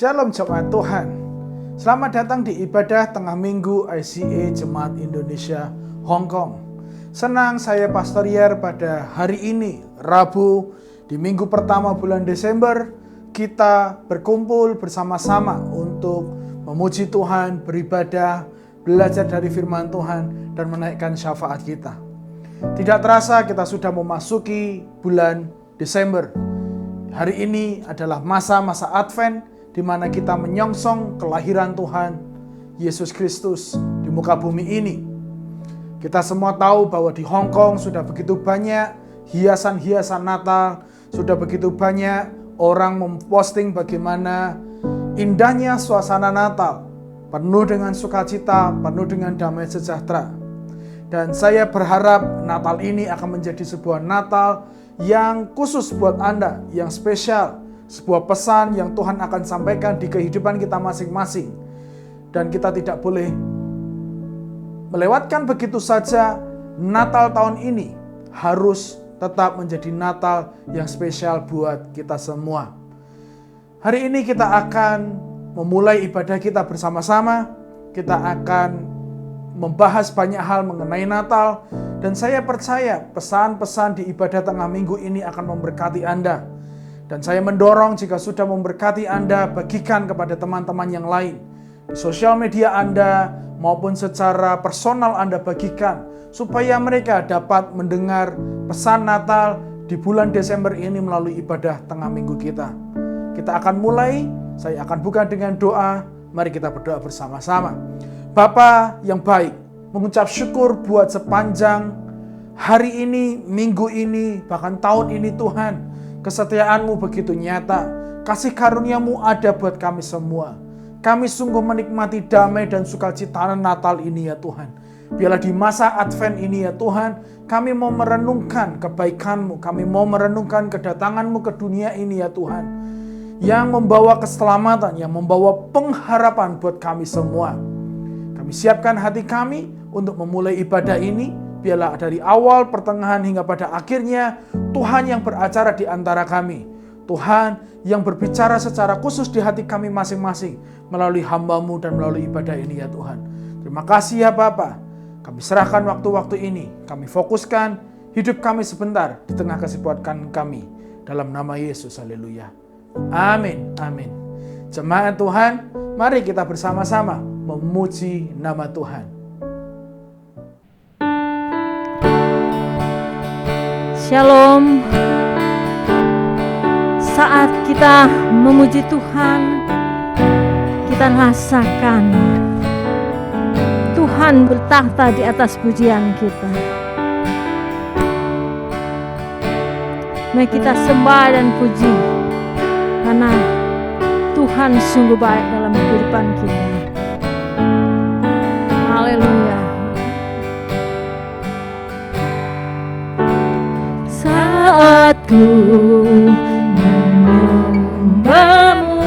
Shalom Jemaat Tuhan. Selamat datang di ibadah tengah minggu ICA Jemaat Indonesia Hong Kong. Senang saya Pastor Yer pada hari ini, Rabu, di minggu pertama bulan Desember, kita berkumpul bersama-sama untuk memuji Tuhan, beribadah, belajar dari firman Tuhan, dan menaikkan syafaat kita. Tidak terasa kita sudah memasuki bulan Desember. Hari ini adalah masa-masa Advent, di mana kita menyongsong kelahiran Tuhan Yesus Kristus di muka bumi ini. Kita semua tahu bahwa di Hong Kong sudah begitu banyak hiasan-hiasan Natal, sudah begitu banyak orang memposting bagaimana indahnya suasana Natal, penuh dengan sukacita, penuh dengan damai sejahtera. Dan saya berharap Natal ini akan menjadi sebuah Natal yang khusus buat Anda, yang spesial. Sebuah pesan yang Tuhan akan sampaikan di kehidupan kita masing-masing. Dan kita tidak boleh melewatkan begitu saja Natal tahun ini. Harus tetap menjadi Natal yang spesial buat kita semua. Hari ini kita akan memulai ibadah kita bersama-sama. Kita akan membahas banyak hal mengenai Natal. Dan saya percaya pesan-pesan di ibadah tengah minggu ini akan memberkati Anda. Dan saya mendorong jika sudah memberkati Anda, bagikan kepada teman-teman yang lain. Di sosial media Anda maupun secara personal Anda bagikan. Supaya mereka dapat mendengar pesan Natal di bulan Desember ini melalui ibadah tengah minggu kita. Kita akan mulai, saya akan buka dengan doa. Mari kita berdoa bersama-sama. Bapa yang baik, mengucap syukur buat sepanjang hari ini, minggu ini, bahkan tahun ini Tuhan. Kesetiaan-Mu begitu nyata, kasih karunia-Mu ada buat kami semua. Kami sungguh menikmati damai dan sukacita Natal ini ya Tuhan. Biarlah di masa Advent ini ya Tuhan, kami mau merenungkan kebaikan-Mu, kami mau merenungkan kedatangan-Mu ke dunia ini ya Tuhan. Yang membawa keselamatan, yang membawa pengharapan buat kami semua. Kami siapkan hati kami untuk memulai ibadah ini. Biarlah dari awal, pertengahan, hingga pada akhirnya Tuhan yang beracara di antara kami. Tuhan yang berbicara secara khusus di hati kami masing-masing melalui hamba-Mu dan melalui ibadah ini ya Tuhan. Terima kasih ya Bapa. Kami serahkan waktu-waktu ini. Kami fokuskan hidup kami sebentar di tengah kesibukan kami. Dalam nama Yesus, haleluya. Amin, amin. Jemaat Tuhan, mari kita bersama-sama memuji nama Tuhan. Shalom. Saat kita memuji Tuhan, kita rasakan Tuhan bertahta di atas pujian kita. Mari kita sembah dan puji, karena Tuhan sungguh baik dalam kehidupan kita. Haleluya. Saat ku menyembah-Mu,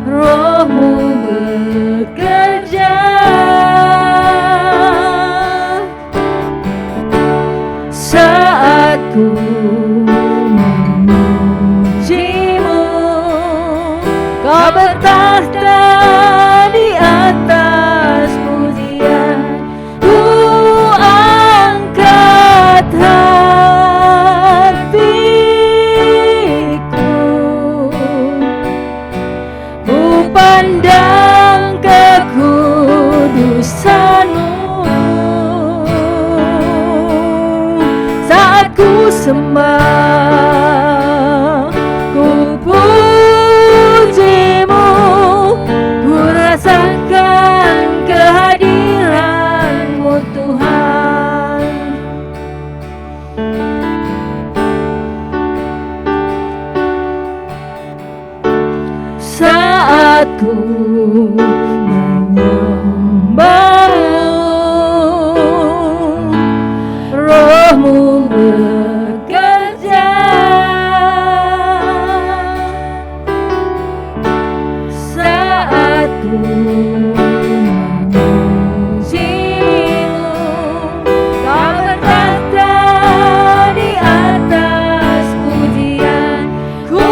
Roh-Mu bekerja. Saat ku memuji-Mu, Kau bertahta di atas pujian. Ku angkat hatiku, ku pandang kekudusan-Mu. Saat ku sembah, ku puji-Mu, ku rasakan kehadiran-Mu Tuhan. Saat ku menyembah-Mu, Roh-Mu bekerja. Saat ku memuji-Mu, Kau bertahta di atas pujian. Ku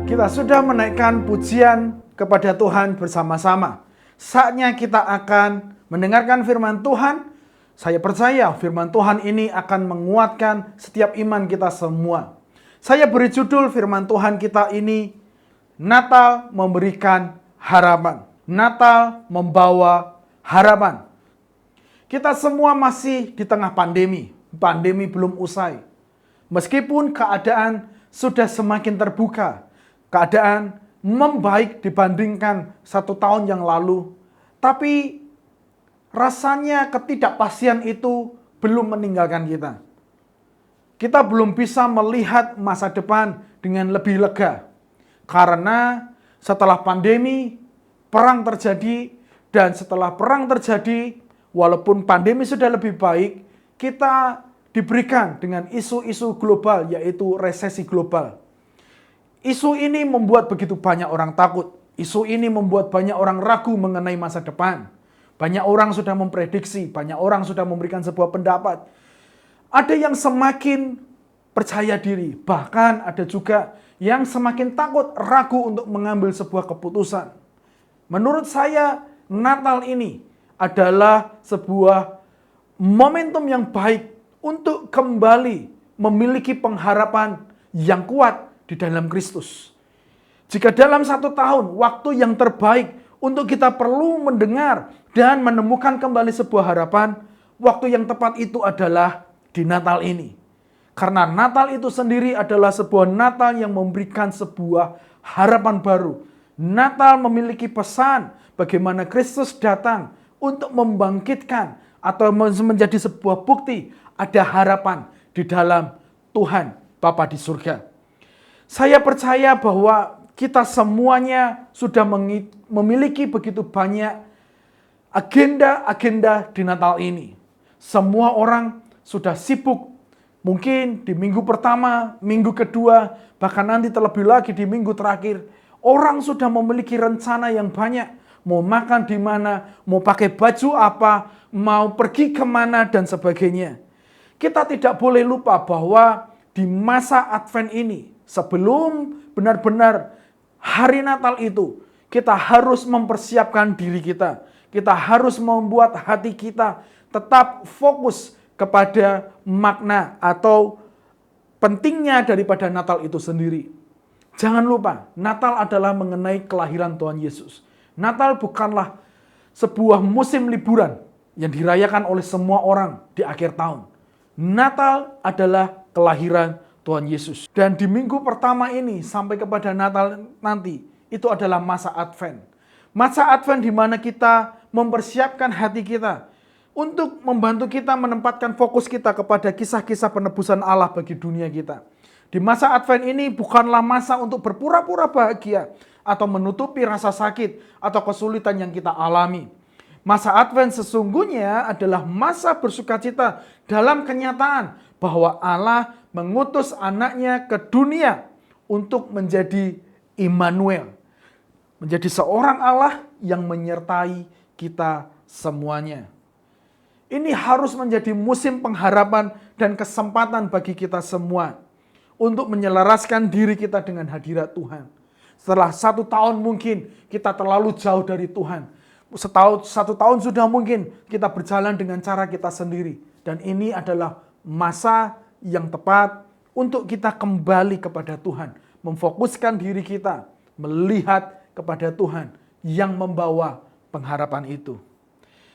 Kita sudah menaikkan pujian kepada Tuhan bersama-sama. Saatnya kita akan mendengarkan firman Tuhan. Saya percaya firman Tuhan ini akan menguatkan setiap iman kita semua. Saya beri judul firman Tuhan kita ini, Natal memberikan harapan. Natal membawa harapan. Kita semua masih di tengah pandemi. Pandemi belum usai. Meskipun keadaan sudah semakin terbuka, keadaan membaik dibandingkan 1 tahun yang lalu, tapi rasanya ketidakpastian itu belum meninggalkan kita. Kita belum bisa melihat masa depan dengan lebih lega. Karena setelah pandemi, perang terjadi, dan setelah perang terjadi, walaupun pandemi sudah lebih baik, kita diberikan dengan isu-isu global, yaitu resesi global. Isu ini membuat begitu banyak orang takut. Isu ini membuat banyak orang ragu mengenai masa depan. Banyak orang sudah memprediksi, banyak orang sudah memberikan sebuah pendapat. Ada yang semakin percaya diri, bahkan ada juga yang semakin takut, ragu untuk mengambil sebuah keputusan. Menurut saya, Natal ini adalah sebuah momentum yang baik untuk kembali memiliki pengharapan yang kuat di dalam Kristus. Jika dalam 1 tahun, waktu yang terbaik untuk kita perlu mendengar dan menemukan kembali sebuah harapan, waktu yang tepat itu adalah di Natal ini. Karena Natal itu sendiri adalah sebuah Natal yang memberikan sebuah harapan baru. Natal memiliki pesan bagaimana Kristus datang untuk membangkitkan atau menjadi sebuah bukti ada harapan di dalam Tuhan Bapa di surga. Saya percaya bahwa kita semuanya sudah memiliki begitu banyak agenda-agenda di Natal ini. Semua orang sudah sibuk, mungkin di minggu pertama, minggu kedua, bahkan nanti terlebih lagi di minggu terakhir. Orang sudah memiliki rencana yang banyak, mau makan di mana, mau pakai baju apa, mau pergi kemana, dan sebagainya. Kita tidak boleh lupa bahwa di masa Advent ini, sebelum benar-benar hari Natal itu, kita harus mempersiapkan diri kita. Kita harus membuat hati kita tetap fokus kepada makna atau pentingnya daripada Natal itu sendiri. Jangan lupa, Natal adalah mengenai kelahiran Tuhan Yesus. Natal bukanlah sebuah musim liburan yang dirayakan oleh semua orang di akhir tahun. Natal adalah kelahiran Tuhan Yesus. Dan di minggu pertama ini sampai kepada Natal nanti, itu adalah masa Advent. Masa Advent di mana kita mempersiapkan hati kita untuk membantu kita menempatkan fokus kita kepada kisah-kisah penebusan Allah bagi dunia kita. Di masa Advent ini bukanlah masa untuk berpura-pura bahagia atau menutupi rasa sakit atau kesulitan yang kita alami. Masa Advent sesungguhnya adalah masa bersukacita dalam kenyataan bahwa Allah mengutus anaknya ke dunia untuk menjadi Immanuel. Menjadi seorang Allah yang menyertai kita semuanya. Ini harus menjadi musim pengharapan dan kesempatan bagi kita semua untuk menyelaraskan diri kita dengan hadirat Tuhan. Setelah 1 tahun mungkin kita terlalu jauh dari Tuhan. 1 tahun sudah mungkin kita berjalan dengan cara kita sendiri. Dan ini adalah masa yang tepat untuk kita kembali kepada Tuhan. Memfokuskan diri kita, melihat kepada Tuhan yang membawa pengharapan itu.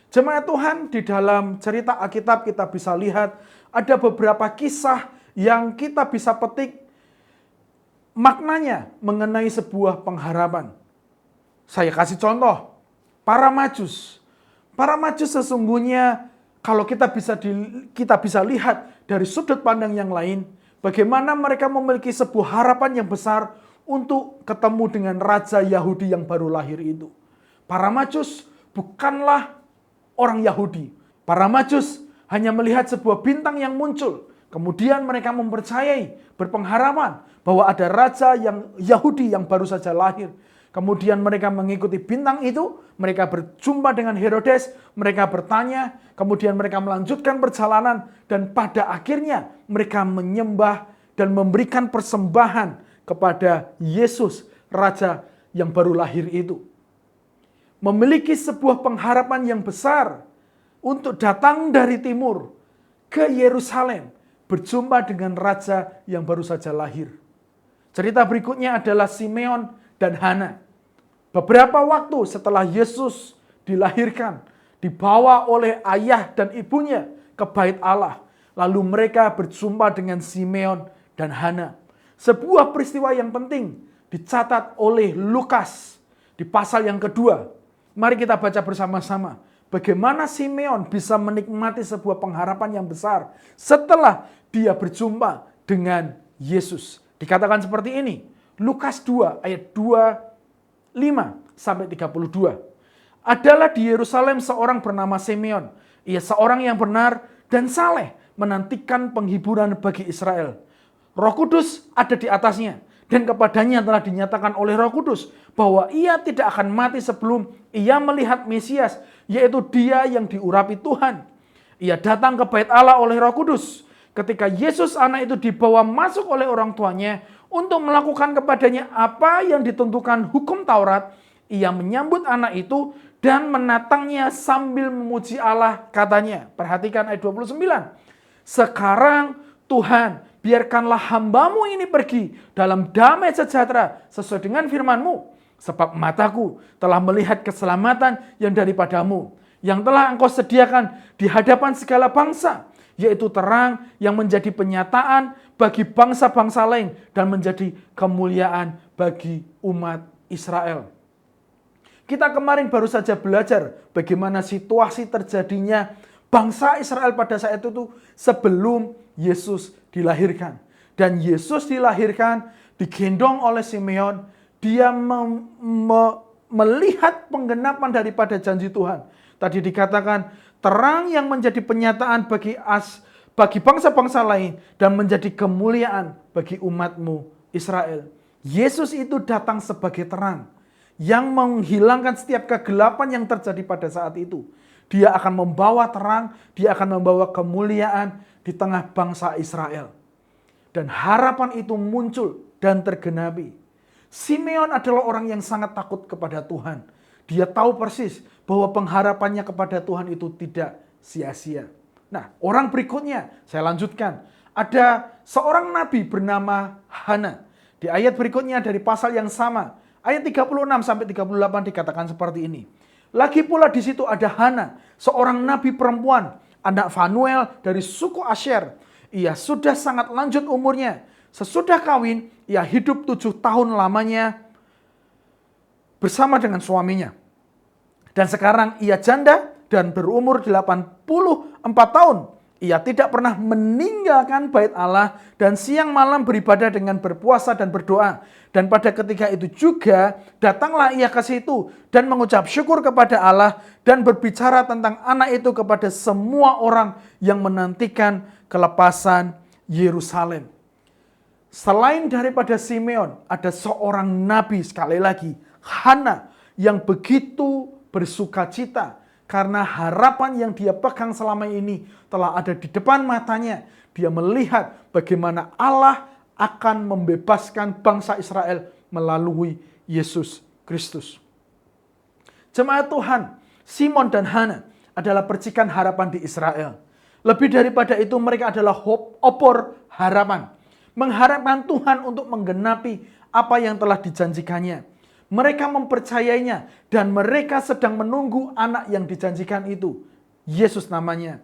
Jemaat Tuhan, di dalam cerita Alkitab kita bisa lihat ada beberapa kisah yang kita bisa petik maknanya mengenai sebuah pengharapan. Saya kasih contoh, para Majus. Para Majus sesungguhnya kalau kita bisa lihat dari sudut pandang yang lain, bagaimana mereka memiliki sebuah harapan yang besar untuk ketemu dengan Raja Yahudi yang baru lahir itu. Para Majus bukanlah orang Yahudi. Para Majus hanya melihat sebuah bintang yang muncul. Kemudian mereka mempercayai, berpengharapan bahwa ada Raja yang Yahudi yang baru saja lahir. Kemudian mereka mengikuti bintang itu, mereka berjumpa dengan Herodes, mereka bertanya, kemudian mereka melanjutkan perjalanan, dan pada akhirnya mereka menyembah dan memberikan persembahan kepada Yesus, Raja yang baru lahir itu. Memiliki sebuah pengharapan yang besar untuk datang dari timur ke Yerusalem, berjumpa dengan Raja yang baru saja lahir. Cerita berikutnya adalah Simeon dan Hana. Beberapa waktu setelah Yesus dilahirkan, dibawa oleh ayah dan ibunya ke bait Allah. Lalu mereka berjumpa dengan Simeon dan Hana. Sebuah peristiwa yang penting dicatat oleh Lukas di pasal yang kedua. Mari kita baca bersama-sama. Bagaimana Simeon bisa menikmati sebuah pengharapan yang besar setelah dia berjumpa dengan Yesus. Dikatakan seperti ini. Lukas 2 ayat 25 sampai 32. Adalah di Yerusalem seorang bernama Simeon. Ia seorang yang benar dan saleh, menantikan penghiburan bagi Israel. Roh Kudus ada di atasnya, dan kepadanya telah dinyatakan oleh Roh Kudus bahwa ia tidak akan mati sebelum ia melihat Mesias, yaitu Dia yang diurapi Tuhan. Ia datang ke bait Allah oleh Roh Kudus. Ketika Yesus anak itu dibawa masuk oleh orang tuanya untuk melakukan kepadanya apa yang ditentukan hukum Taurat, ia menyambut anak itu dan menatangnya sambil memuji Allah, katanya. Perhatikan ayat 29. Sekarang Tuhan, biarkanlah hambamu ini pergi dalam damai sejahtera sesuai dengan firman-Mu. Sebab mataku telah melihat keselamatan yang daripadamu, yang telah Engkau sediakan di hadapan segala bangsa, yaitu terang yang menjadi penyataan bagi bangsa-bangsa lain dan menjadi kemuliaan bagi umat Israel. Kita kemarin baru saja belajar bagaimana situasi terjadinya bangsa Israel pada saat itu sebelum Yesus dilahirkan. Dan Yesus dilahirkan digendong oleh Simeon. Dia melihat penggenapan daripada janji Tuhan. Tadi dikatakan terang yang menjadi penyataan bagi bangsa-bangsa lain dan menjadi kemuliaan bagi umatmu Israel. Yesus itu datang sebagai terang yang menghilangkan setiap kegelapan yang terjadi pada saat itu. Dia akan membawa terang, dia akan membawa kemuliaan di tengah bangsa Israel. Dan harapan itu muncul dan tergenapi. Simeon adalah orang yang sangat takut kepada Tuhan. Dia tahu persis bahwa pengharapannya kepada Tuhan itu tidak sia-sia. Nah, orang berikutnya, saya lanjutkan. Ada seorang nabi bernama Hana. Di ayat berikutnya dari pasal yang sama, ayat 36 sampai 38 dikatakan seperti ini. Lagi pula di situ ada Hana, seorang nabi perempuan, anak Fanuel dari suku Asher. Ia sudah sangat lanjut umurnya. Sesudah kawin, ia hidup 7 tahun lamanya bersama dengan suaminya. Dan sekarang ia janda dan berumur 84 tahun. Ia tidak pernah meninggalkan bait Allah dan siang malam beribadah dengan berpuasa dan berdoa. Dan pada ketika itu juga datanglah ia ke situ dan mengucap syukur kepada Allah dan berbicara tentang anak itu kepada semua orang yang menantikan kelepasan Yerusalem. Selain daripada Simeon, ada seorang nabi sekali lagi, Hana, yang begitu bersukacita karena harapan yang dia pegang selama ini telah ada di depan matanya. Dia melihat bagaimana Allah akan membebaskan bangsa Israel melalui Yesus Kristus. Jemaat Tuhan, Simon dan Hana adalah percikan harapan di Israel. Lebih daripada itu, mereka adalah obor harapan. Mengharapkan Tuhan untuk menggenapi apa yang telah dijanjikannya. Mereka mempercayainya dan mereka sedang menunggu anak yang dijanjikan itu. Yesus namanya.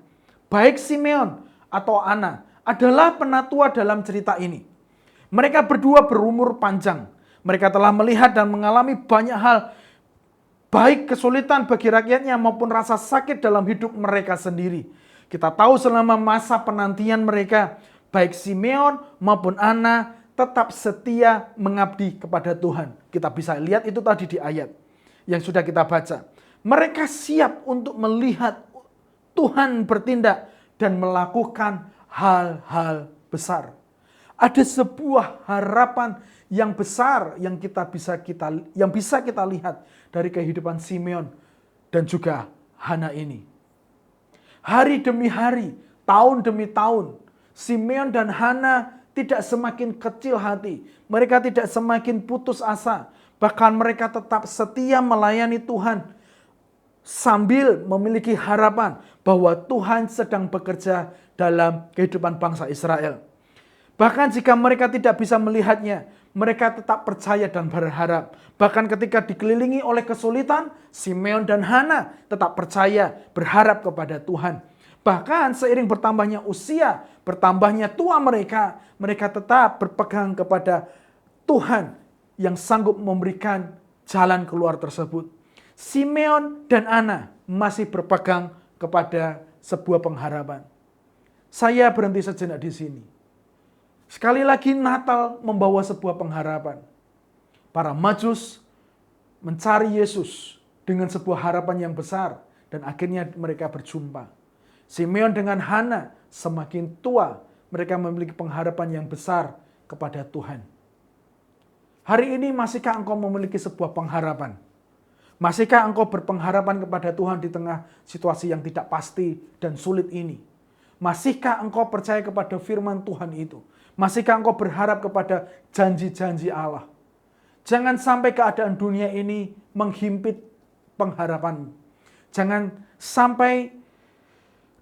Baik Simeon atau Ana adalah penatua dalam cerita ini. Mereka berdua berumur panjang. Mereka telah melihat dan mengalami banyak hal, baik kesulitan bagi rakyatnya maupun rasa sakit dalam hidup mereka sendiri. Kita tahu selama masa penantian mereka, baik Simeon maupun Ana tetap setia mengabdi kepada Tuhan. Kita bisa lihat itu tadi di ayat yang sudah kita baca. Mereka siap untuk melihat Tuhan bertindak dan melakukan hal-hal besar. Ada sebuah harapan yang besar yang bisa kita lihat dari kehidupan Simeon dan juga Hana ini. Hari demi hari, tahun demi tahun, Simeon dan Hana tidak semakin kecil hati, mereka tidak semakin putus asa, bahkan mereka tetap setia melayani Tuhan sambil memiliki harapan bahwa Tuhan sedang bekerja dalam kehidupan bangsa Israel. Bahkan jika mereka tidak bisa melihatnya, mereka tetap percaya dan berharap. Bahkan ketika dikelilingi oleh kesulitan, Simeon dan Hana tetap percaya, berharap kepada Tuhan. Bahkan seiring bertambahnya usia, bertambahnya tua mereka, mereka tetap berpegang kepada Tuhan yang sanggup memberikan jalan keluar tersebut. Simeon dan Hana masih berpegang kepada sebuah pengharapan. Saya berhenti sejenak di sini. Sekali lagi Natal membawa sebuah pengharapan. Para Majus mencari Yesus dengan sebuah harapan yang besar dan akhirnya mereka berjumpa. Simeon dengan Hana semakin tua, mereka memiliki pengharapan yang besar kepada Tuhan. Hari ini masihkah engkau memiliki sebuah pengharapan? Masihkah engkau berpengharapan kepada Tuhan di tengah situasi yang tidak pasti dan sulit ini? Masihkah engkau percaya kepada firman Tuhan itu? Masihkah engkau berharap kepada janji-janji Allah? Jangan sampai keadaan dunia ini menghimpit pengharapanmu. Jangan sampai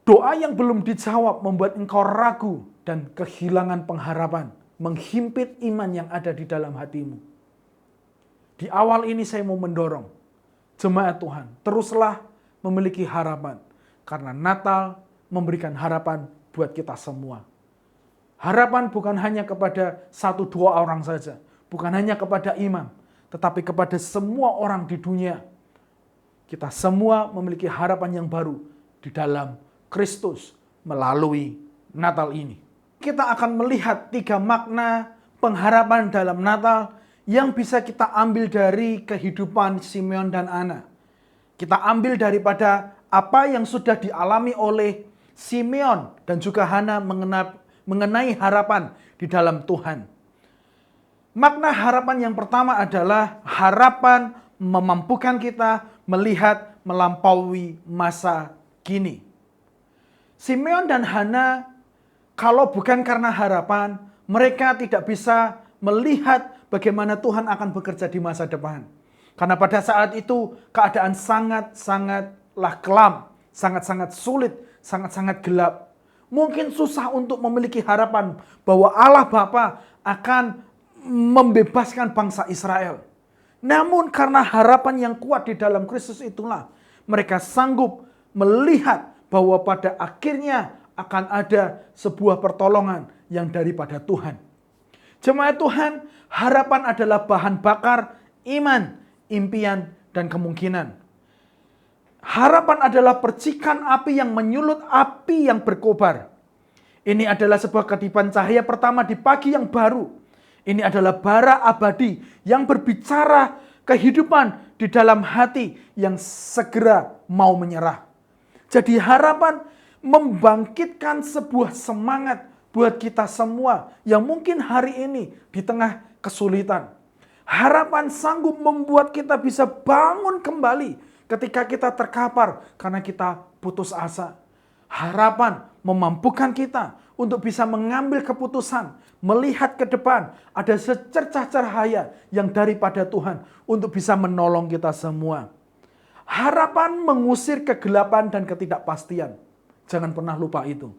doa yang belum dijawab membuat engkau ragu dan kehilangan pengharapan, menghimpit iman yang ada di dalam hatimu. Di awal ini saya mau mendorong jemaat Tuhan, teruslah memiliki harapan. Karena Natal memberikan harapan buat kita semua. Harapan bukan hanya kepada 1-2 orang saja. Bukan hanya kepada imam. Tetapi kepada semua orang di dunia. Kita semua memiliki harapan yang baru di dalam Kristus melalui Natal ini. Kita akan melihat 3 makna pengharapan dalam Natal yang bisa kita ambil dari kehidupan Simeon dan Hana. Kita ambil daripada apa yang sudah dialami oleh Simeon dan juga Hana mengenai harapan di dalam Tuhan. Makna harapan yang pertama adalah harapan memampukan kita melihat melampaui masa kini. Simeon dan Hana, kalau bukan karena harapan, mereka tidak bisa melihat bagaimana Tuhan akan bekerja di masa depan. Karena pada saat itu keadaan sangat-sangatlah kelam, sangat-sangat sulit, sangat-sangat gelap. Mungkin susah untuk memiliki harapan bahwa Allah Bapa akan membebaskan bangsa Israel. Namun karena harapan yang kuat di dalam Kristus itulah mereka sanggup melihat bahwa pada akhirnya akan ada sebuah pertolongan yang daripada Tuhan. Jemaat Tuhan, harapan adalah bahan bakar iman, impian, dan kemungkinan. Harapan adalah percikan api yang menyulut api yang berkobar. Ini adalah sebuah kedipan cahaya pertama di pagi yang baru. Ini adalah bara abadi yang berbicara kehidupan di dalam hati yang segera mau menyerah. Jadi harapan membangkitkan sebuah semangat buat kita semua yang mungkin hari ini di tengah kesulitan. Harapan sanggup membuat kita bisa bangun kembali ketika kita terkapar karena kita putus asa. Harapan memampukan kita untuk bisa mengambil keputusan, melihat ke depan, ada secercah cahaya yang daripada Tuhan untuk bisa menolong kita semua. Harapan mengusir kegelapan dan ketidakpastian. Jangan pernah lupa itu.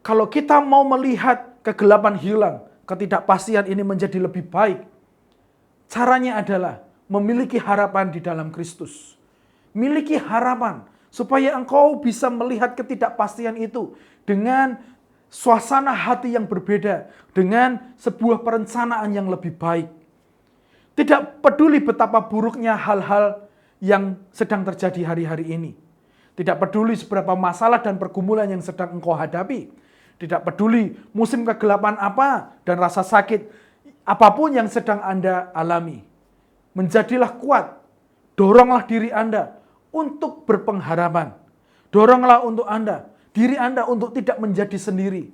Kalau kita mau melihat kegelapan hilang, ketidakpastian ini menjadi lebih baik, caranya adalah memiliki harapan di dalam Kristus. Miliki harapan supaya engkau bisa melihat ketidakpastian itu dengan suasana hati yang berbeda, dengan sebuah perencanaan yang lebih baik. Tidak peduli betapa buruknya hal-hal yang sedang terjadi hari-hari ini. Tidak peduli seberapa masalah dan pergumulan yang sedang engkau hadapi. Tidak peduli musim kegelapan apa dan rasa sakit apapun yang sedang Anda alami. Menjadilah kuat. Doronglah diri Anda untuk berpengharapan. Doronglah untuk Anda, diri Anda untuk tidak menjadi sendiri.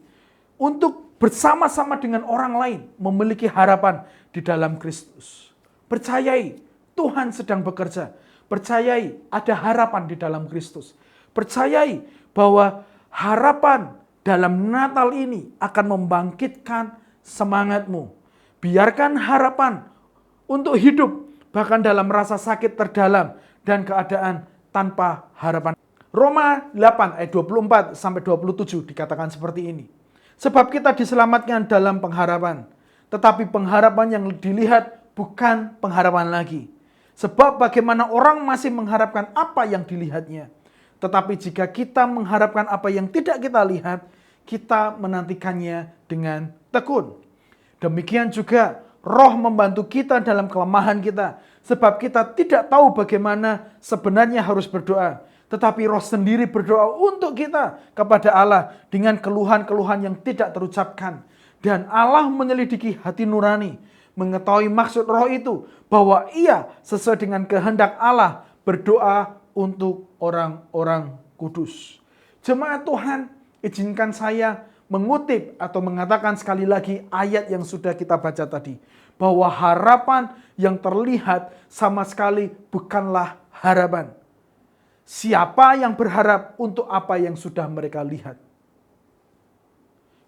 Untuk bersama-sama dengan orang lain memiliki harapan di dalam Kristus. Percayai Tuhan sedang bekerja. Percayai ada harapan di dalam Kristus. Percayai bahwa harapan dalam Natal ini akan membangkitkan semangatmu. Biarkan harapan untuk hidup bahkan dalam rasa sakit terdalam dan keadaan tanpa harapan. Roma 8 ayat 24 sampai 27 dikatakan seperti ini. Sebab kita diselamatkan dalam pengharapan, tetapi pengharapan yang dilihat bukan pengharapan lagi. Sebab bagaimana orang masih mengharapkan apa yang dilihatnya. Tetapi jika kita mengharapkan apa yang tidak kita lihat, kita menantikannya dengan tekun. Demikian juga Roh membantu kita dalam kelemahan kita. Sebab kita tidak tahu bagaimana sebenarnya harus berdoa. Tetapi Roh sendiri berdoa untuk kita kepada Allah dengan keluhan-keluhan yang tidak terucapkan. Dan Allah menyelidiki hati nurani, mengetahui maksud Roh itu, bahwa ia sesuai dengan kehendak Allah berdoa untuk orang-orang kudus. Jemaat Tuhan, izinkan saya mengutip atau mengatakan sekali lagi ayat yang sudah kita baca tadi. Bahwa harapan yang terlihat sama sekali bukanlah harapan. Siapa yang berharap untuk apa yang sudah mereka lihat?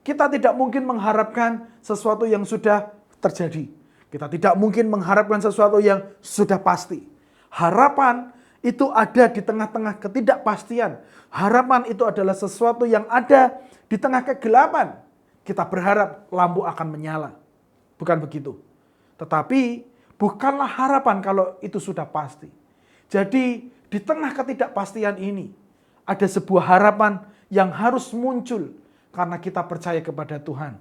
Kita tidak mungkin mengharapkan sesuatu yang sudah terjadi. Kita tidak mungkin mengharapkan sesuatu yang sudah pasti. Harapan itu ada di tengah-tengah ketidakpastian. Harapan itu adalah sesuatu yang ada di tengah kegelapan. Kita berharap lampu akan menyala. Bukan begitu. Tetapi bukanlah harapan kalau itu sudah pasti. Jadi di tengah ketidakpastian ini ada sebuah harapan yang harus muncul karena kita percaya kepada Tuhan.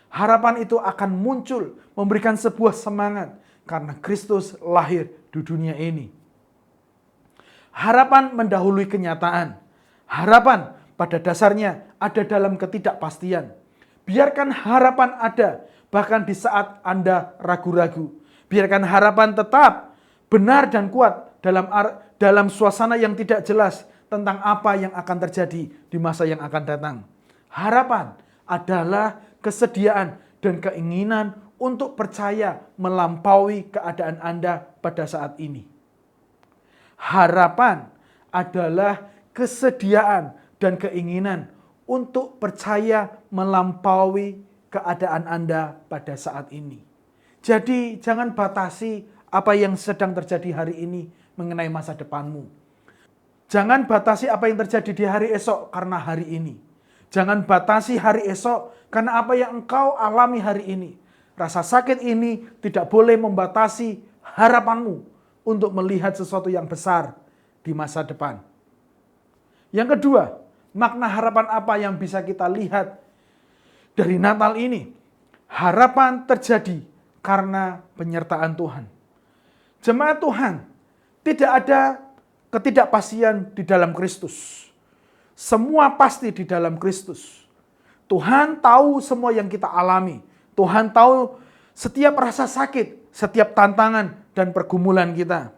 Harapan itu akan muncul memberikan sebuah semangat karena Kristus lahir di dunia ini. Harapan mendahului kenyataan. Harapan pada dasarnya ada dalam ketidakpastian. Biarkan harapan ada bahkan di saat Anda ragu-ragu. Biarkan harapan tetap benar dan kuat dalam suasana yang tidak jelas tentang apa yang akan terjadi di masa yang akan datang. Harapan adalah kesediaan dan keinginan untuk percaya melampaui keadaan Anda pada saat ini. Harapan adalah kesediaan dan keinginan untuk percaya melampaui keadaan Anda pada saat ini. Jadi jangan batasi apa yang sedang terjadi hari ini mengenai masa depanmu. Jangan batasi apa yang terjadi di hari esok karena hari ini. Jangan batasi hari esok karena apa yang engkau alami hari ini. Rasa sakit ini tidak boleh membatasi harapanmu untuk melihat sesuatu yang besar di masa depan. Yang kedua, makna harapan apa yang bisa kita lihat dari Natal ini? Harapan terjadi karena penyertaan Tuhan. Jemaat Tuhan, tidak ada ketidakpastian di dalam Kristus. Semua pasti di dalam Kristus. Tuhan tahu semua yang kita alami. Tuhan tahu setiap rasa sakit, setiap tantangan dan pergumulan kita.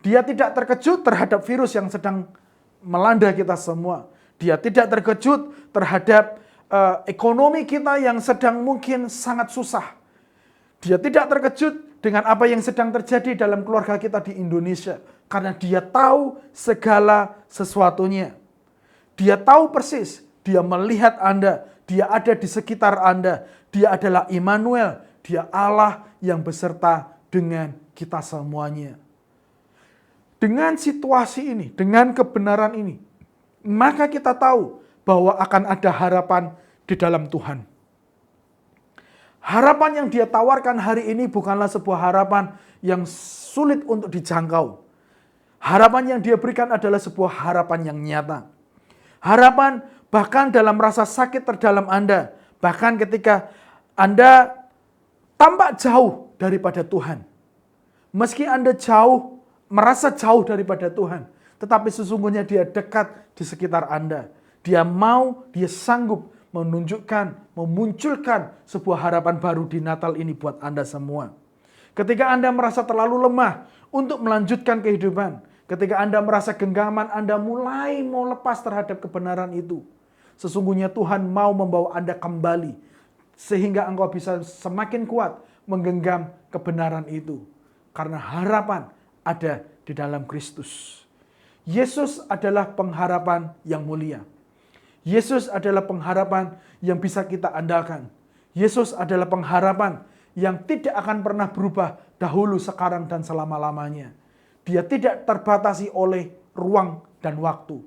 Dia tidak terkejut terhadap virus yang sedang melanda kita semua. Dia tidak terkejut terhadap ekonomi kita yang sedang mungkin sangat susah. Dia tidak terkejut dengan apa yang sedang terjadi dalam keluarga kita di Indonesia. Karena dia tahu segala sesuatunya. Dia tahu persis, dia melihat Anda, dia ada di sekitar Anda. Dia adalah Immanuel, dia Allah yang beserta dengan kita semuanya. Dengan situasi ini, dengan kebenaran ini, maka kita tahu bahwa akan ada harapan di dalam Tuhan. Harapan yang dia tawarkan hari ini bukanlah sebuah harapan yang sulit untuk dijangkau. Harapan yang dia berikan adalah sebuah harapan yang nyata. Harapan bahkan dalam rasa sakit terdalam Anda. Bahkan ketika Anda tampak jauh daripada Tuhan. Meski Anda jauh, merasa jauh daripada Tuhan. Tetapi sesungguhnya dia dekat di sekitar Anda. Dia sanggup menunjukkan, memunculkan sebuah harapan baru di Natal ini buat Anda semua. Ketika Anda merasa terlalu lemah untuk melanjutkan kehidupan, ketika Anda merasa genggaman, Anda mulai mau lepas terhadap kebenaran itu. Sesungguhnya Tuhan mau membawa Anda kembali, sehingga engkau bisa semakin kuat menggenggam kebenaran itu. Karena harapan ada di dalam Kristus. Yesus adalah pengharapan yang mulia. Yesus adalah pengharapan yang bisa kita andalkan. Yesus adalah pengharapan yang tidak akan pernah berubah dahulu, sekarang, dan selama-lamanya. Dia tidak terbatasi oleh ruang dan waktu.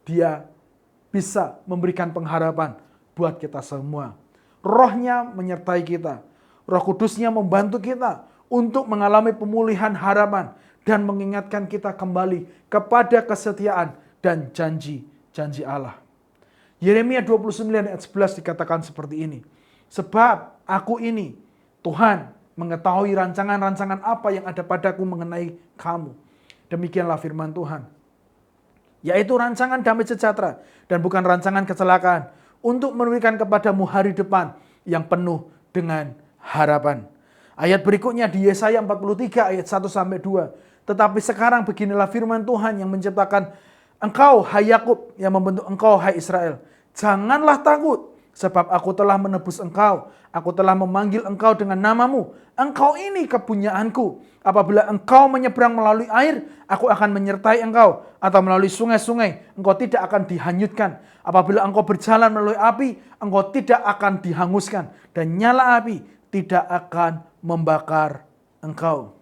Dia bisa memberikan pengharapan buat kita semua. Roh-Nya menyertai kita. Roh Kudus-Nya membantu kita untuk mengalami pemulihan harapan dan mengingatkan kita kembali kepada kesetiaan dan janji-janji Allah. Yeremia 29 ayat 11 dikatakan seperti ini. Sebab aku ini, Tuhan, mengetahui rancangan-rancangan apa yang ada padaku mengenai kamu. Demikianlah firman Tuhan. Yaitu rancangan damai sejahtera dan bukan rancangan kecelakaan, untuk memberikan kepadamu hari depan yang penuh dengan harapan. Ayat berikutnya di Yesaya 43 ayat 1-2. Tetapi sekarang beginilah firman Tuhan yang menciptakan engkau, hai Yakub, yang membentuk engkau, hai Israel. Janganlah takut, sebab aku telah menebus engkau. Aku telah memanggil engkau dengan namamu. Engkau ini kepunyaanku. Apabila engkau menyeberang melalui air, aku akan menyertai engkau. Atau melalui sungai-sungai, engkau tidak akan dihanyutkan. Apabila engkau berjalan melalui api, engkau tidak akan dihanguskan. Dan nyala api tidak akan membakar engkau.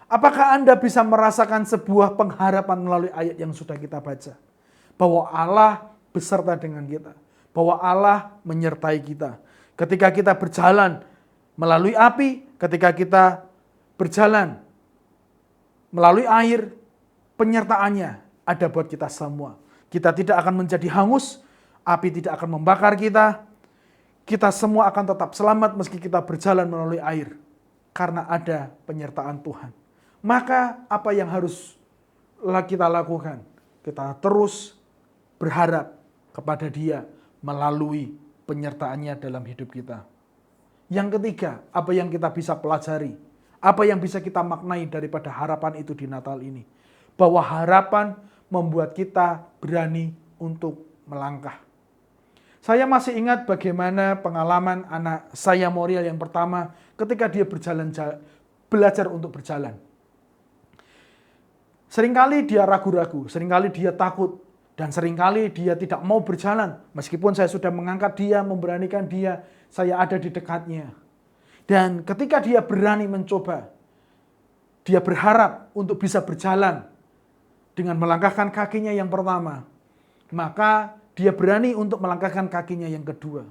Apakah Anda bisa merasakan sebuah pengharapan melalui ayat yang sudah kita baca? Bahwa Allah beserta dengan kita. Bahwa Allah menyertai kita. Ketika kita berjalan melalui api, ketika kita berjalan melalui air, penyertaannya ada buat kita semua. Kita tidak akan menjadi hangus, api tidak akan membakar kita. Kita semua akan tetap selamat meski kita berjalan melalui air. Karena ada penyertaan Tuhan. Maka apa yang harus kita lakukan? Kita terus berharap kepada Dia melalui penyertaannya dalam hidup kita. Yang ketiga, apa yang kita bisa pelajari? Apa yang bisa kita maknai daripada harapan itu di Natal ini? Bahwa harapan membuat kita berani untuk melangkah. Saya masih ingat bagaimana pengalaman anak saya Moriel yang pertama ketika dia belajar untuk berjalan. Seringkali dia ragu-ragu, seringkali dia takut, dan seringkali dia tidak mau berjalan. Meskipun saya sudah mengangkat dia, memberanikan dia, saya ada di dekatnya. Dan ketika dia berani mencoba, dia berharap untuk bisa berjalan dengan melangkahkan kakinya yang pertama. Maka dia berani untuk melangkahkan kakinya yang kedua.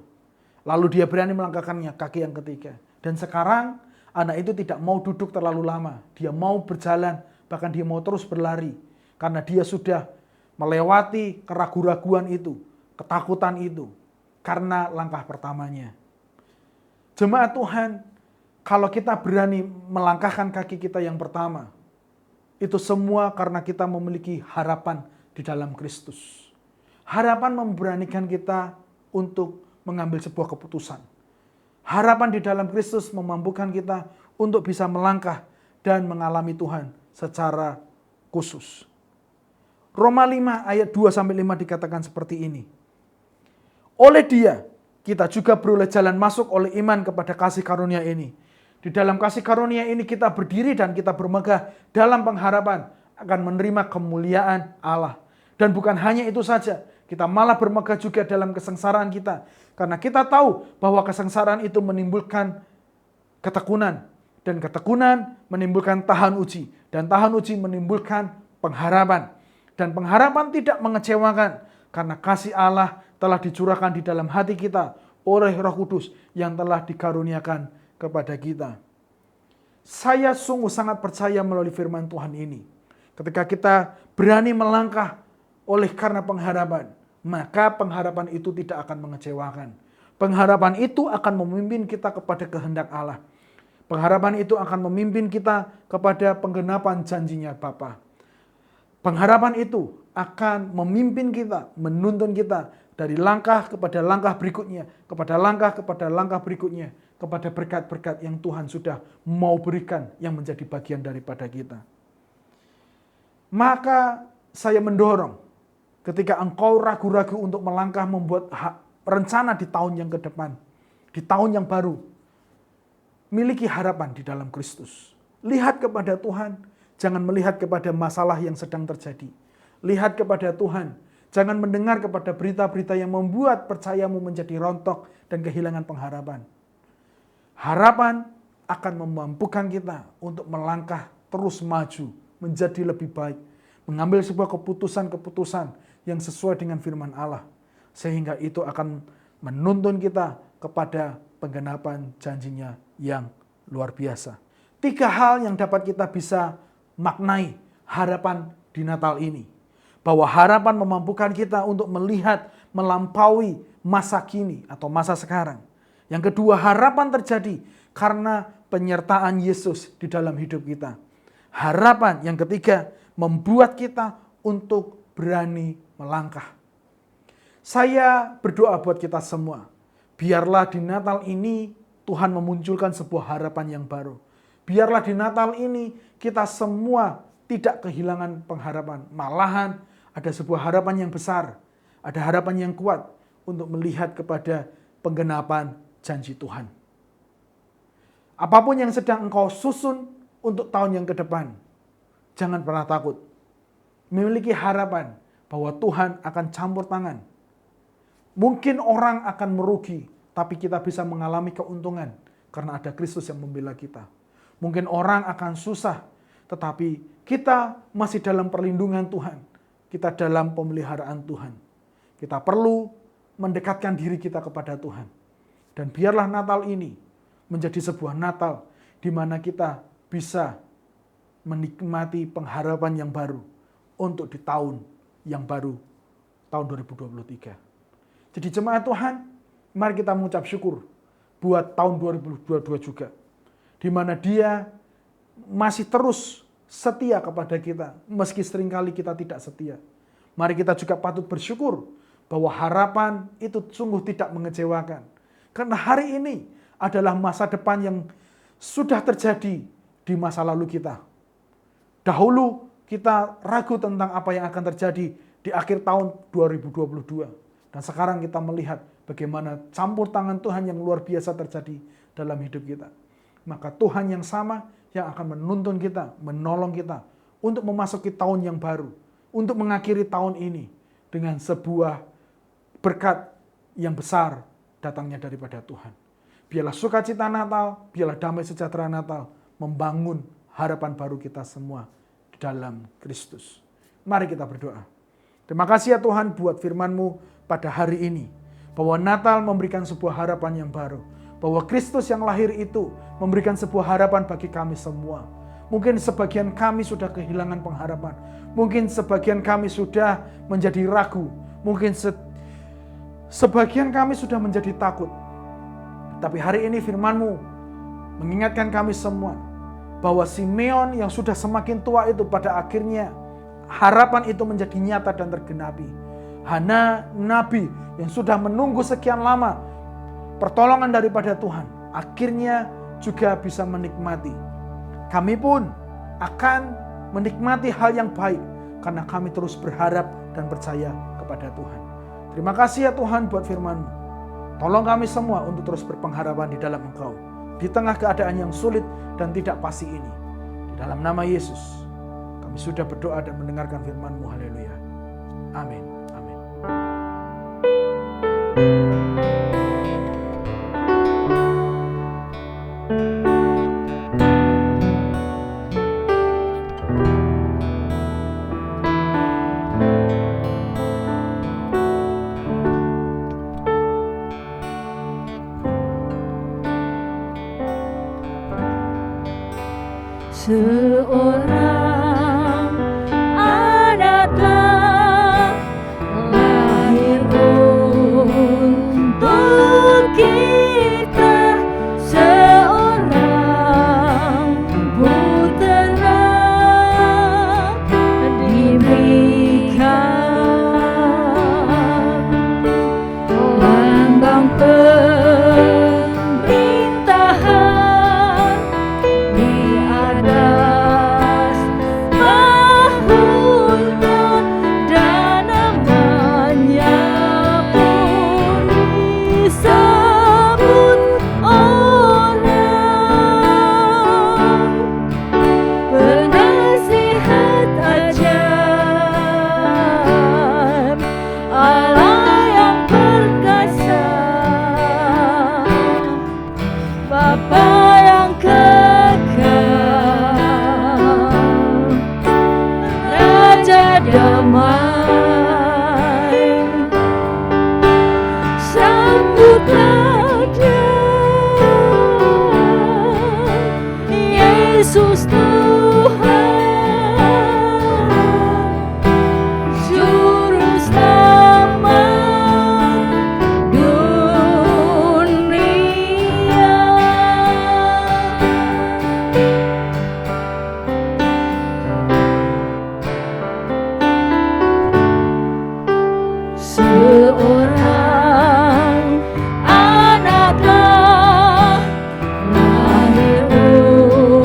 Lalu dia berani melangkahkannya kaki yang ketiga. Dan sekarang anak itu tidak mau duduk terlalu lama. Dia mau berjalan, bahkan dia mau terus berlari. Karena dia sudah melewati keraguan-raguan itu, ketakutan itu. Karena langkah pertamanya. Jemaat Tuhan, kalau kita berani melangkahkan kaki kita yang pertama, itu semua karena kita memiliki harapan di dalam Kristus. Harapan memberanikan kita untuk mengambil sebuah keputusan. Harapan di dalam Kristus memampukan kita untuk bisa melangkah dan mengalami Tuhan secara khusus. Roma 5 ayat 2-5 dikatakan seperti ini. Oleh Dia, kita juga beroleh jalan masuk oleh iman kepada kasih karunia ini. Di dalam kasih karunia ini kita berdiri dan kita bermegah dalam pengharapan akan menerima kemuliaan Allah. Dan bukan hanya itu saja, kita malah bermegah juga dalam kesengsaraan kita. Karena kita tahu bahwa kesengsaraan itu menimbulkan ketekunan. Dan ketekunan menimbulkan tahan uji. Dan tahan uji menimbulkan pengharapan. Dan pengharapan tidak mengecewakan. Karena kasih Allah telah dicurahkan di dalam hati kita oleh Roh Kudus yang telah dikaruniakan kepada kita. Saya sungguh sangat percaya melalui firman Tuhan ini. Ketika kita berani melangkah oleh karena pengharapan, maka pengharapan itu tidak akan mengecewakan. Pengharapan itu akan memimpin kita kepada kehendak Allah. Pengharapan itu akan memimpin kita kepada penggenapan janjinya Bapa. Pengharapan itu akan memimpin kita, menuntun kita dari langkah kepada langkah berikutnya, kepada langkah berikutnya, kepada berkat-berkat yang Tuhan sudah mau berikan yang menjadi bagian daripada kita. Maka saya mendorong ketika engkau ragu-ragu untuk melangkah membuat rencana di tahun yang ke depan, di tahun yang baru, miliki harapan di dalam Kristus. Lihat kepada Tuhan, jangan melihat kepada masalah yang sedang terjadi. Lihat kepada Tuhan, Jangan mendengar kepada berita-berita yang membuat percayamu menjadi rontok dan kehilangan pengharapan. Harapan akan memampukan kita untuk melangkah terus maju, menjadi lebih baik, mengambil sebuah keputusan-keputusan yang sesuai dengan firman Allah. Sehingga itu akan menuntun kita kepada penggenapan janjinya yang luar biasa. 3 hal yang dapat kita bisa maknai harapan di Natal ini. Bahwa harapan memampukan kita untuk melihat melampaui masa kini atau masa sekarang. Yang kedua, harapan terjadi karena penyertaan Yesus di dalam hidup kita. Harapan yang ketiga, membuat kita untuk berani melangkah. Saya berdoa buat kita semua. Biarlah di Natal ini Tuhan memunculkan sebuah harapan yang baru. Biarlah di Natal ini kita semua tidak kehilangan pengharapan. Malahan ada sebuah harapan yang besar. Ada harapan yang kuat untuk melihat kepada penggenapan janji Tuhan. Apapun yang sedang engkau susun untuk tahun yang ke depan, jangan pernah takut. Memiliki harapan bahwa Tuhan akan campur tangan. Mungkin orang akan merugi, tapi kita bisa mengalami keuntungan karena ada Kristus yang membela kita. Mungkin orang akan susah, tetapi kita masih dalam perlindungan Tuhan. Kita dalam pemeliharaan Tuhan. Kita perlu mendekatkan diri kita kepada Tuhan. Dan biarlah Natal ini menjadi sebuah Natal di mana kita bisa menikmati pengharapan yang baru untuk di tahun yang baru, tahun 2023. Jadi jemaat Tuhan, mari kita mengucap syukur buat tahun 2022 juga. Di mana Dia masih terus setia kepada kita, meski seringkali kita tidak setia. Mari kita juga patut bersyukur bahwa harapan itu sungguh tidak mengecewakan. Karena hari ini adalah masa depan yang sudah terjadi di masa lalu kita. Dahulu kita ragu tentang apa yang akan terjadi di akhir tahun 2022. Dan sekarang kita melihat bagaimana campur tangan Tuhan yang luar biasa terjadi dalam hidup kita. Maka Tuhan yang sama yang akan menuntun kita, menolong kita untuk memasuki tahun yang baru, untuk mengakhiri tahun ini dengan sebuah berkat yang besar datangnya daripada Tuhan. Biarlah sukacita Natal, biarlah damai sejahtera Natal membangun harapan baru kita semua di dalam Kristus. Mari kita berdoa. Terima kasih ya Tuhan buat firman-Mu pada hari ini, bahwa Natal memberikan sebuah harapan yang baru. Bahwa Kristus yang lahir itu memberikan sebuah harapan bagi kami semua. Mungkin sebagian kami sudah kehilangan pengharapan. Mungkin sebagian kami sudah menjadi ragu. Mungkin sebagian kami sudah menjadi takut. Tapi hari ini firman-Mu mengingatkan kami semua bahwa Simeon yang sudah semakin tua itu pada akhirnya harapan itu menjadi nyata dan tergenapi. Hana nabi yang sudah menunggu sekian lama pertolongan daripada Tuhan, akhirnya juga bisa menikmati. Kami pun akan menikmati hal yang baik karena kami terus berharap dan percaya kepada Tuhan. Terima kasih ya Tuhan buat firman-Mu. Tolong kami semua untuk terus berpengharapan di dalam Engkau, di tengah keadaan yang sulit dan tidak pasti ini. Di dalam nama Yesus, kami sudah berdoa dan mendengarkan firman-Mu. Haleluya. Amin. Amin. Seorang anak lahir untuk kita, seorang putera diberikan, lambang pemerintahan di atas Yesus Tuhan, Juru Selamat dunia. Seorang anaklah lahir untuk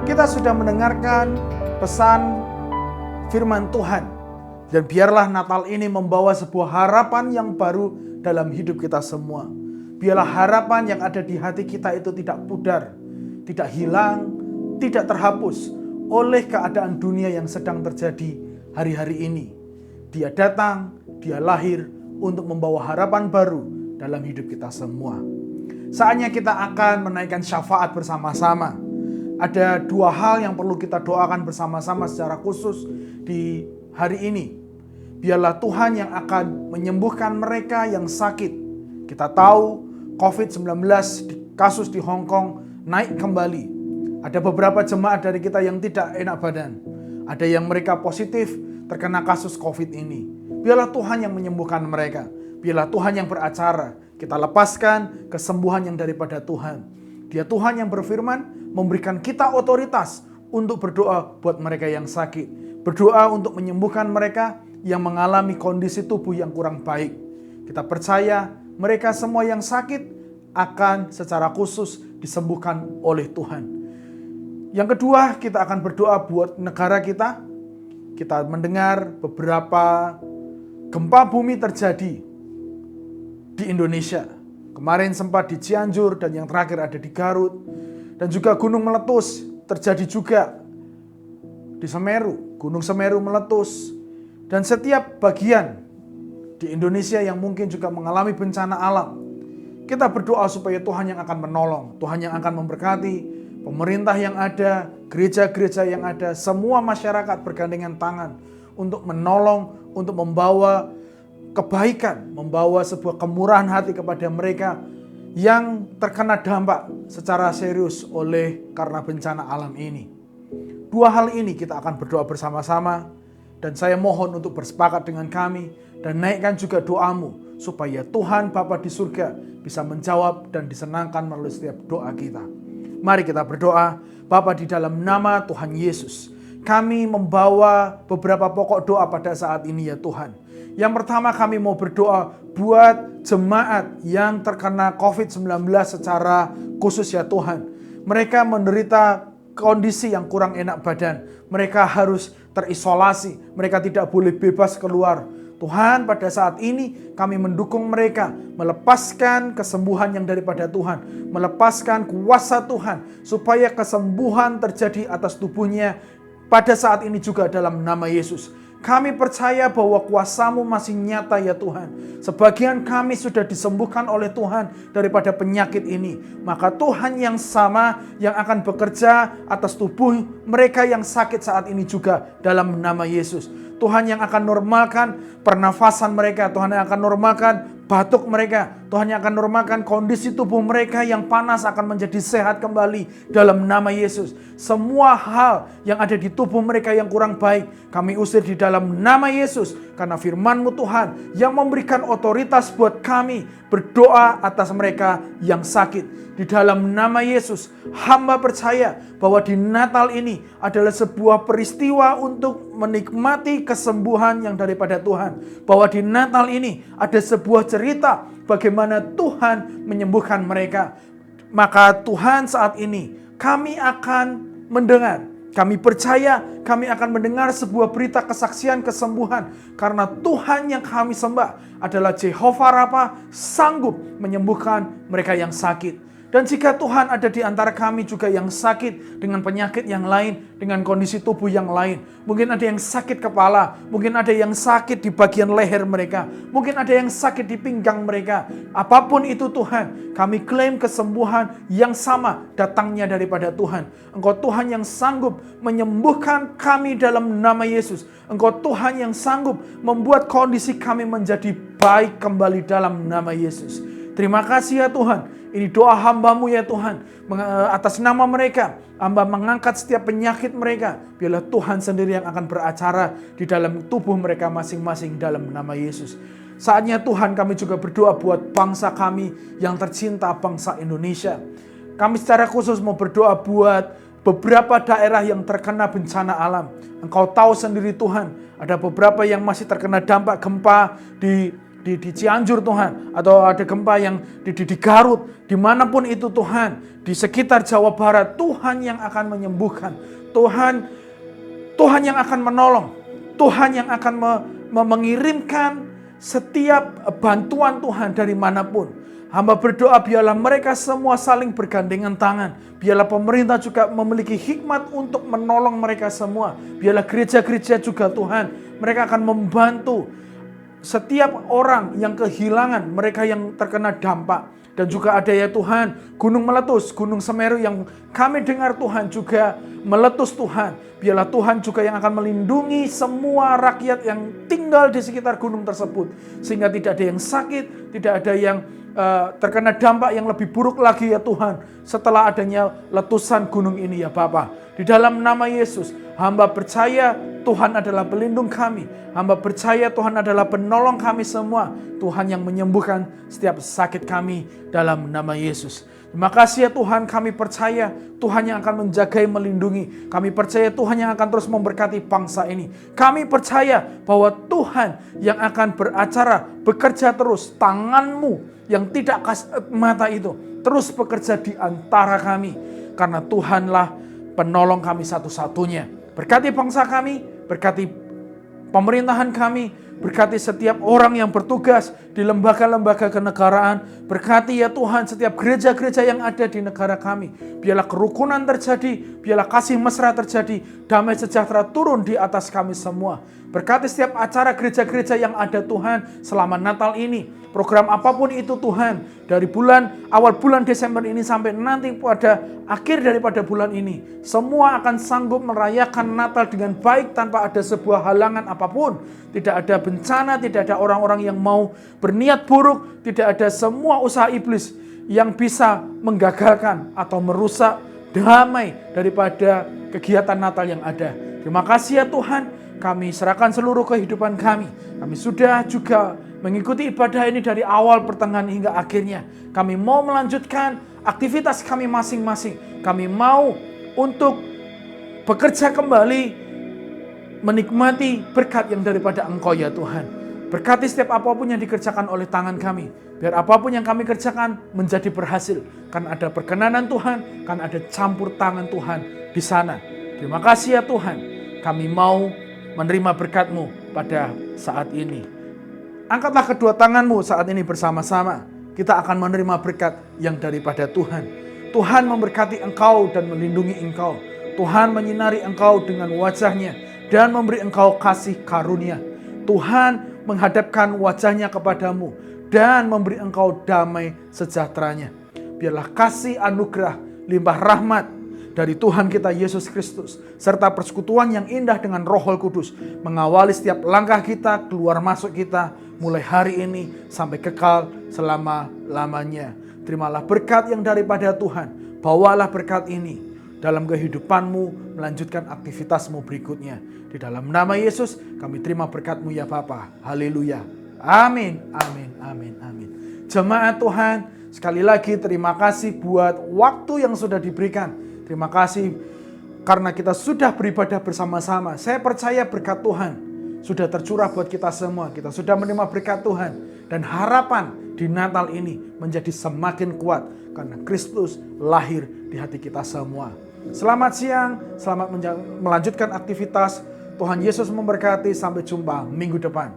Kita sudah mendengarkan pesan firman Tuhan. Dan biarlah Natal ini membawa sebuah harapan yang baru dalam hidup kita semua. Biarlah harapan yang ada di hati kita itu tidak pudar, tidak hilang, tidak terhapus oleh keadaan dunia yang sedang terjadi hari-hari ini. Dia datang, dia lahir untuk membawa harapan baru dalam hidup kita semua. Saatnya kita akan menaikkan syafaat bersama-sama. Ada dua hal yang perlu kita doakan bersama-sama secara khusus di hari ini. Biarlah Tuhan yang akan menyembuhkan mereka yang sakit. Kita tahu COVID-19 kasus di Hong Kong naik kembali. Ada beberapa jemaat dari kita yang tidak enak badan. Ada yang mereka positif terkena kasus COVID ini. Biarlah Tuhan yang menyembuhkan mereka. Biarlah Tuhan yang beracara. Kita lepaskan kesembuhan yang daripada Tuhan. Dia Tuhan yang berfirman, memberikan kita otoritas untuk berdoa buat mereka yang sakit. Berdoa untuk menyembuhkan mereka yang mengalami kondisi tubuh yang kurang baik. Kita percaya mereka semua yang sakit akan secara khusus disembuhkan oleh Tuhan. Yang kedua, kita akan berdoa buat negara kita. Kita mendengar beberapa gempa bumi terjadi di Indonesia. Kemarin sempat di Cianjur dan yang terakhir ada di Garut. Dan juga gunung meletus terjadi juga di Semeru. Gunung Semeru meletus. Dan setiap bagian di Indonesia yang mungkin juga mengalami bencana alam. Kita berdoa supaya Tuhan yang akan menolong. Tuhan yang akan memberkati pemerintah yang ada, gereja-gereja yang ada. Semua masyarakat bergandengan tangan untuk menolong, untuk membawa kebaikan, membawa sebuah kemurahan hati kepada mereka yang terkena dampak secara serius karena bencana alam ini. Dua hal ini kita akan berdoa bersama-sama dan saya mohon untuk bersepakat dengan kami dan naikkan juga doamu supaya Tuhan Bapa di surga bisa menjawab dan disenangkan melalui setiap doa kita. Mari kita berdoa. Bapa, di dalam nama Tuhan Yesus, kami membawa beberapa pokok doa pada saat ini ya Tuhan. Yang pertama kami mau berdoa buat jemaat yang terkena COVID-19 secara khusus ya Tuhan. Mereka menderita kondisi yang kurang enak badan. Mereka harus terisolasi. Mereka tidak boleh bebas keluar. Tuhan, pada saat ini kami mendukung mereka. Melepaskan kesembuhan yang daripada Tuhan. Melepaskan kuasa Tuhan. Supaya kesembuhan terjadi atas tubuhnya pada saat ini juga dalam nama Yesus. Kami percaya bahwa kuasa-Mu masih nyata ya Tuhan. Sebagian kami sudah disembuhkan oleh Tuhan daripada penyakit ini. Maka Tuhan yang sama yang akan bekerja atas tubuh mereka yang sakit saat ini juga dalam nama Yesus. Tuhan yang akan normalkan pernafasan mereka. Tuhan yang akan normalkan batuk mereka. Tuhan yang akan normalkan kondisi tubuh mereka yang panas akan menjadi sehat kembali dalam nama Yesus. Semua hal yang ada di tubuh mereka yang kurang baik kami usir di dalam nama Yesus. Karena firman-Mu Tuhan yang memberikan otoritas buat kami berdoa atas mereka yang sakit. Di dalam nama Yesus, hamba percaya bahwa di Natal ini adalah sebuah peristiwa untuk menikmati kesembuhan yang daripada Tuhan. Bahwa di Natal ini ada sebuah cerita bagaimana Tuhan menyembuhkan mereka. Maka Tuhan saat ini kami akan mendengar. Kami percaya kami akan mendengar sebuah berita kesaksian kesembuhan. Karena Tuhan yang kami sembah adalah Jehovah Rafa, sanggup menyembuhkan mereka yang sakit. Dan jika Tuhan ada di antara kami juga yang sakit dengan penyakit yang lain, dengan kondisi tubuh yang lain. Mungkin ada yang sakit kepala, mungkin ada yang sakit di bagian leher mereka, mungkin ada yang sakit di pinggang mereka. Apapun itu Tuhan, kami klaim kesembuhan yang sama datangnya daripada Tuhan. Engkau Tuhan yang sanggup menyembuhkan kami dalam nama Yesus. Engkau Tuhan yang sanggup membuat kondisi kami menjadi baik kembali dalam nama Yesus. Terima kasih ya Tuhan. Ini doa hamba-Mu ya Tuhan. Atas nama mereka, hamba mengangkat setiap penyakit mereka. Biarlah Tuhan sendiri yang akan beracara di dalam tubuh mereka masing-masing dalam nama Yesus. Saatnya Tuhan kami juga berdoa buat bangsa kami yang tercinta, bangsa Indonesia. Kami secara khusus mau berdoa buat beberapa daerah yang terkena bencana alam. Engkau tahu sendiri Tuhan, ada beberapa yang masih terkena dampak gempa di di Cianjur Tuhan, atau ada gempa yang di Garut, dimanapun itu Tuhan, di sekitar Jawa Barat, Tuhan yang akan menyembuhkan, Tuhan yang akan menolong, Tuhan yang akan mengirimkan setiap bantuan Tuhan dari manapun. Hamba berdoa biarlah mereka semua saling bergandengan tangan. Biarlah pemerintah juga memiliki hikmat untuk menolong mereka semua. Biarlah gereja-gereja juga Tuhan, mereka akan membantu setiap orang yang kehilangan, mereka yang terkena dampak. Dan juga ada ya Tuhan, gunung meletus, gunung Semeru yang kami dengar Tuhan juga meletus Tuhan. Biarlah Tuhan juga yang akan melindungi semua rakyat yang tinggal di sekitar gunung tersebut. Sehingga tidak ada yang sakit, tidak ada yang terkena dampak yang lebih buruk lagi ya Tuhan. Setelah adanya letusan gunung ini ya Bapa. Di dalam nama Yesus, hamba percaya Tuhan adalah pelindung kami. Hamba percaya Tuhan adalah penolong kami semua. Tuhan yang menyembuhkan setiap sakit kami dalam nama Yesus. Terima kasih ya Tuhan, kami percaya Tuhan yang akan menjagai, melindungi. Kami percaya Tuhan yang akan terus memberkati bangsa ini. Kami percaya bahwa Tuhan yang akan beracara, bekerja terus. Tangan-Mu yang tidak kasat mata itu terus bekerja di antara kami. Karena Tuhanlah penolong kami satu-satunya. Berkati bangsa kami, berkati pemerintahan kami, berkati setiap orang yang bertugas di lembaga-lembaga kenegaraan. Berkati ya Tuhan setiap gereja-gereja yang ada di negara kami. Biarlah kerukunan terjadi, biarlah kasih mesra terjadi, damai sejahtera turun di atas kami semua. Berkati setiap acara gereja-gereja yang ada Tuhan selama Natal ini. Program apapun itu Tuhan, dari awal bulan Desember ini sampai nanti pada akhir daripada bulan ini, semua akan sanggup merayakan Natal dengan baik tanpa ada sebuah halangan apapun. Tidak ada bencana, tidak ada orang-orang yang mau berniat buruk, tidak ada semua usaha iblis yang bisa menggagalkan atau merusak damai daripada kegiatan Natal yang ada. Terima kasih ya Tuhan, kami serahkan seluruh kehidupan kami. Kami sudah juga mengikuti ibadah ini dari awal, pertengahan hingga akhirnya. Kami mau melanjutkan aktivitas kami masing-masing. Kami mau untuk bekerja kembali, menikmati berkat yang daripada Engkau ya Tuhan. Berkati setiap apapun yang dikerjakan oleh tangan kami. Biar apapun yang kami kerjakan menjadi berhasil. Kan ada perkenanan Tuhan, kan ada campur tangan Tuhan di sana. Terima kasih ya Tuhan. Kami mau menerima berkat-Mu pada saat ini. Angkatlah kedua tangan-Mu saat ini bersama-sama. Kita akan menerima berkat yang daripada Tuhan. Tuhan memberkati engkau dan melindungi engkau. Tuhan menyinari engkau dengan wajah-Nya dan memberi engkau kasih karunia. Tuhan menghadapkan wajah-Nya kepadamu dan memberi engkau damai sejahteranya. Biarlah kasih anugerah, limpah rahmat dari Tuhan kita Yesus Kristus, serta persekutuan yang indah dengan Roh Kudus mengawali setiap langkah kita, keluar masuk kita, mulai hari ini sampai kekal selama-lamanya. Terimalah berkat yang daripada Tuhan. Bawalah berkat ini dalam kehidupanmu, melanjutkan aktivitasmu berikutnya. Di dalam nama Yesus kami terima berkat-Mu ya Bapa. Haleluya. Amin, amin, amin, amin. Jemaat Tuhan, sekali lagi terima kasih buat waktu yang sudah diberikan. Terima kasih karena kita sudah beribadah bersama-sama. Saya percaya berkat Tuhan sudah tercurah buat kita semua. Kita sudah menerima berkat Tuhan. Dan harapan di Natal ini menjadi semakin kuat. Karena Kristus lahir di hati kita semua. Selamat siang, selamat melanjutkan aktivitas. Tuhan Yesus memberkati, sampai jumpa minggu depan.